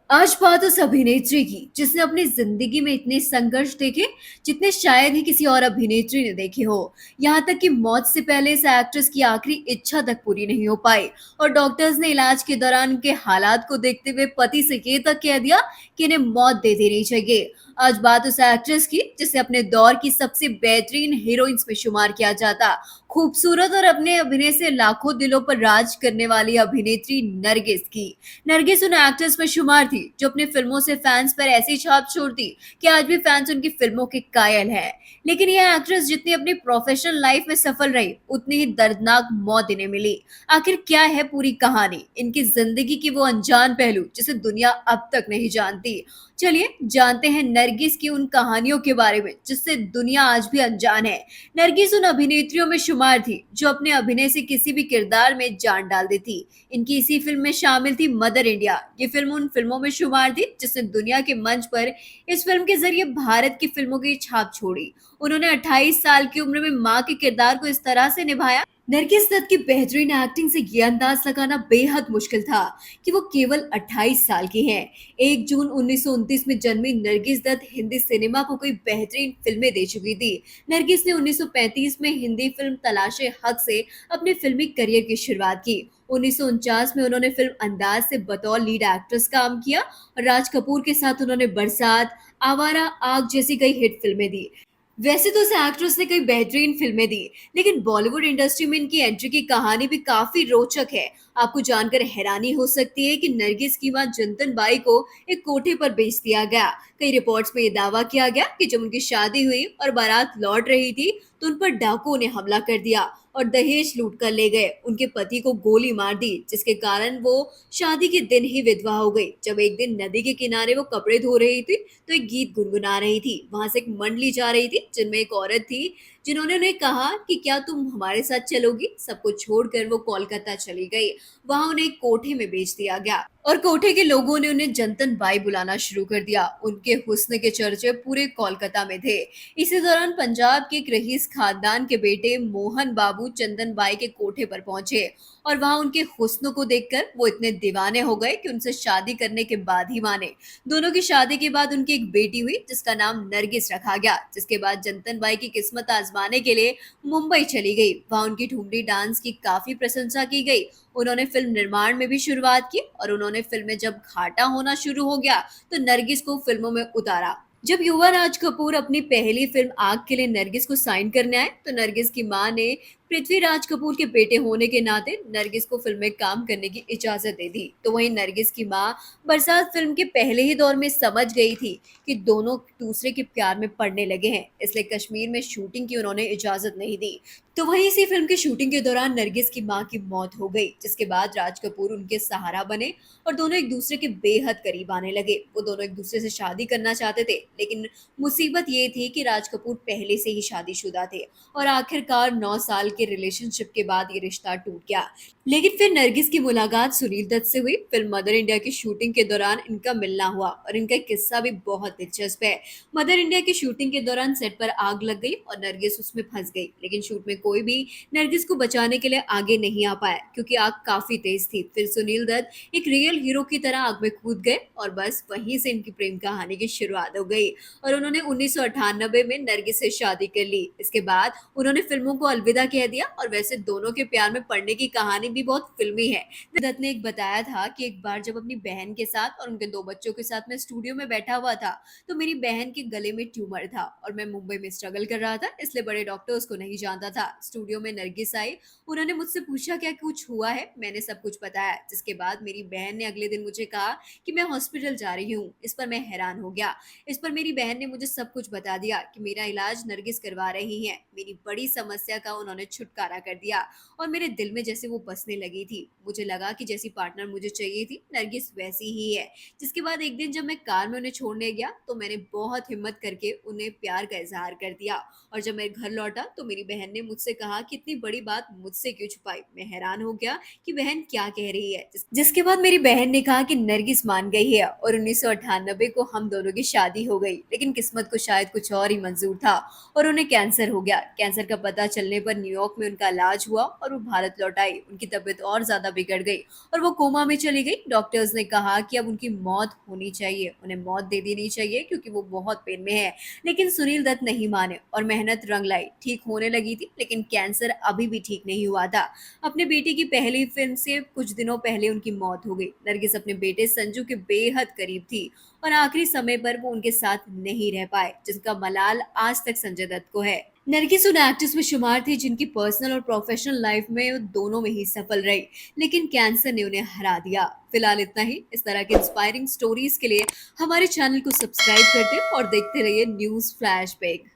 आज बात उस अभिनेत्री की जिसने अपनी जिंदगी में इतने संघर्ष देखे जितने शायद ही किसी और अभिनेत्री ने देखे हो। यहाँ तक कि मौत से पहले इस एक्ट्रेस की आखिरी इच्छा तक पूरी नहीं हो पाई और डॉक्टर्स ने इलाज के दौरान उनके हालात को देखते हुए पति से ये तक कह दिया कि इन्हें मौत दे देनी चाहिए। आज बात उस एक्ट्रेस की जिसे अपने दौर की सबसे बेहतरीन हीरोइंस में शुमार किया जाता, खूबसूरत और अपने अभिनय से लाखों दिलों पर राज करने वाली अभिनेत्री नरगिस की। नरगिस उन एक्ट्रेस में शुमार थी जो अपनी फिल्मों से फैंस पर ऐसी छाप छोड़ती कि आज भी फैंस उनकी फिल्मों के कायल हैं। लेकिन यह एक्ट्रेस जितनी अपनी प्रोफेशनल लाइफ में सफल रही उतनी ही दर्दनाक मौत इन्हें मिली। आखिर क्या है पूरी कहानी, इनकी जिंदगी की वो अनजान पहलू जिसे दुनिया अब तक नहीं जानती। चलिए जानते हैं नरगिस की उन कहानियों के बारे में जिससे दुनिया आज भी अनजान है। नरगिस उन अभिनेत्रियों में शुमार थी जो अपने अभिनय से किसी भी किरदार में जान डाल देती। इनकी इसी फिल्म में शामिल थी मदर इंडिया। ये फिल्म उन फिल्मों में शुमार थी जिसने दुनिया के मंच पर इस फिल्म के जरिए भारत की फिल्मों की छाप छोड़ी। उन्होंने 28 साल की उम्र में मां के किरदार को इस तरह से निभाया। नरगिस दत्त की बेहतरीन एक्टिंग से ये अंदाज लगाना बेहद मुश्किल था कि वो केवल 28 साल की हैं। 1 जून 1929 में जन्मी नरगिस दत्त हिंदी सिनेमा को कई बेहतरीन फिल्में दे चुकी थी। नरगिस ने 1935 में हिंदी फिल्म तलाशे हक से अपने फिल्मी करियर की शुरुआत की। 1949 में उन्होंने फिल्म अंदाज से बतौर लीड एक्ट्रेस काम किया और राज कपूर के साथ उन्होंने बरसात, आवारा, आग जैसी कई हिट फिल्में दी। वैसे तो इस एक्ट्रेस ने कई बेहतरीन फिल्में दी, लेकिन बॉलीवुड इंडस्ट्री में इनकी एंट्री की कहानी भी काफी रोचक है। आपको जानकर हैरानी हो सकती है कि नरगिस की मां जंतन बाई को एक कोठे पर बेच दिया गया। कई रिपोर्ट्स में ये दावा किया गया कि जब उनकी शादी हुई और बारात लौट रही थी तो उन पर डाकुओं ने हमला कर दिया और दहेज लूट कर ले गए। उनके पति को गोली मार दी जिसके कारण वो शादी के दिन ही विधवा हो गई। जब एक दिन नदी के किनारे वो कपड़े धो रही थी तो एक गीत गुनगुना रही थी। वहां से एक मंडली जा रही थी जिनमें एक औरत थी जिन्होंने उन्हें कहा कि क्या तुम हमारे साथ चलोगी। सब कुछ छोड़कर वो कोलकाता चली गई। वहां उन्हें एक कोठे में बेच दिया गया और कोठे के लोगों ने उन्हें जंतन बाई बुलाना शुरू कर दिया। उनके हुस्न के चर्चे पूरे कोलकाता में थे। इसी दौरान पंजाब के एक रईस खानदान के बेटे मोहन बाबू चंदन बाई के कोठे पर पहुंचे और वहां उनके हुस्न को देखकर वो इतने दीवाने हो गए कि उनसे शादी करने के बाद ही माने। दोनों की शादी के बाद उनकी एक बेटी हुई जिसका नाम नरगिस रखा गया। जिसके बाद जंतन बाई की किस्मत आजमाने के लिए मुंबई चली गई। वहां उनकी ठुमरी डांस की काफी प्रशंसा की गई। उन्होंने फिल्म निर्माण में भी शुरुआत की और उन्होंने फिल्में जब घाटा होना शुरू हो गया तो नरगिस को फिल्मों में उतारा। जब युवा राज कपूर अपनी पहली फिल्म आग के लिए नरगिस को साइन करने आए तो नरगिस की मां ने पृथ्वीराज कपूर के बेटे होने के नाते नरगिस को फिल्म में काम करने की इजाजत दे दी। तो वहीं नरगिस की मां बरसात फिल्म के पहले ही दौर में समझ गई थी कि दोनों दूसरे के प्यार में पड़ने लगे हैं, इसलिए कश्मीर में शूटिंग की उन्होंने इजाजत नहीं दी। तो वहीं इसी फिल्म की शूटिंग के दौरान नरगिस की मां की मौत हो गई, जिसके बाद राज कपूर उनके सहारा बने और दोनों एक दूसरे के बेहद करीब आने लगे। वो दोनों एक दूसरे से शादी करना चाहते थे, लेकिन मुसीबत ये थी कि राज कपूर पहले से ही शादीशुदा थे और आखिरकार 9 साल के रिलेशनशिप के बाद ये रिश्ता टूट गया। लेकिन फिर नरगिस की मुलाकात सुनील दत्त से हुई। फिल्म मदर इंडिया की शूटिंग के दौरान इनका मिलना हुआ और इनका किस्सा भी बहुत दिलचस्प है। मदर इंडिया की शूटिंग के दौरान सेट पर आग लग गई और नरगिस उसमें फंस गई, लेकिन शूट में कोई भी नरगिस को बचाने के लिए आगे नहीं आ पाया क्योंकि आग काफी तेज थी। फिर सुनील दत्त एक रियल हीरो की तरह आग में कूद गए और बस वहीं से इनकी प्रेम कहानी की शुरुआत हो गई और उन्होंने 1998 में नरगिस से शादी कर ली। इसके बाद उन्होंने फिल्मों को अलविदा कह दिया और वैसे दोनों के प्यार में पड़ने की कहानी भी बहुत फिल्मी है। दत्त ने एक बताया था कि एक बार जब अपनी बहन के साथ और उनके 2 बच्चों के साथ मैं स्टूडियो में बैठा हुआ था तो मेरी बहन के गले में ट्यूमर था और मैं मुंबई में स्ट्रगल कर रहा था, इसलिए बड़े डॉक्टर्स को नहीं जानता था। स्टूडियो में नरगिस आई, उन्होंने मुझसे पूछा क्या कुछ हुआ है, मैंने सब कुछ बताया। जिसके बाद मेरी बहन ने अगले दिन मुझे कहा कि मैं हॉस्पिटल जा रही हूँ। इस पर मैं हैरान हो गया। इस पर मेरी बहन ने मुझे सब कुछ बता दिया कि मेरा इलाज नरगिस करवा रही है। मेरी बड़ी समस्या का उन्होंने छुटकारा कर दिया और मेरे दिल में जैसे वो बसने लगी थी। मुझे लगा कि जैसी पार्टनर मुझे चाहिए थी नरगिस वैसी ही है। जिसके बाद एक दिन जब मैं कार में उन्हें छोड़ने गया तो मैंने बहुत हिम्मत करके उन्हें प्यार का इजहार कर दिया और जब मैं घर लौटा तो मेरी बहन ने मुझसे कहा कि इतनी बड़ी बात मुझसे क्यों छुपाई। मैं हैरान हो गया कि बहन क्या कह रही है। जिसके बाद मेरी बहन ने कहा कि नरगिस मान गई है और 1998 को हम दोनों की शादी हो गई। लेकिन किस्मत को शायद कुछ और ही मंजूर था और उन्हें कैंसर हो गया। कैंसर का पता चलने पर न्यूयॉर्क न्यूयॉर्क में उनका इलाज हुआ और वो भारत लौट आई। उनकी तबीयत और ज़्यादा बिगड़ गई और वो कोमा में चली गई। डॉक्टर्स ने कहा कि अब उनकी मौत होनी चाहिए, उन्हें मौत दे देनी चाहिए क्योंकि वो बहुत पेन में है। लेकिन सुनील दत्त नहीं माने और मेहनत रंग लाई। ठीक होने लगी थी, लेकिन कैंसर अभी भी ठीक नहीं हुआ था। अपने बेटे की पहली फिल्म से कुछ दिनों पहले उनकी मौत हो गई। नरगिस अपने बेटे संजू के बेहद करीब थी और आखिरी समय पर वो उनके साथ नहीं रह पाए, जिसका मलाल आज तक संजय दत्त को है। नरगिस उन एक्ट्रेस में शुमार थी जिनकी पर्सनल और प्रोफेशनल लाइफ में वो दोनों में ही सफल रही, लेकिन कैंसर ने उन्हें हरा दिया। फिलहाल इतना ही। इस तरह के इंस्पायरिंग स्टोरीज के लिए हमारे चैनल को सब्सक्राइब करते और देखते रहिए न्यूज फ्लैशबैक।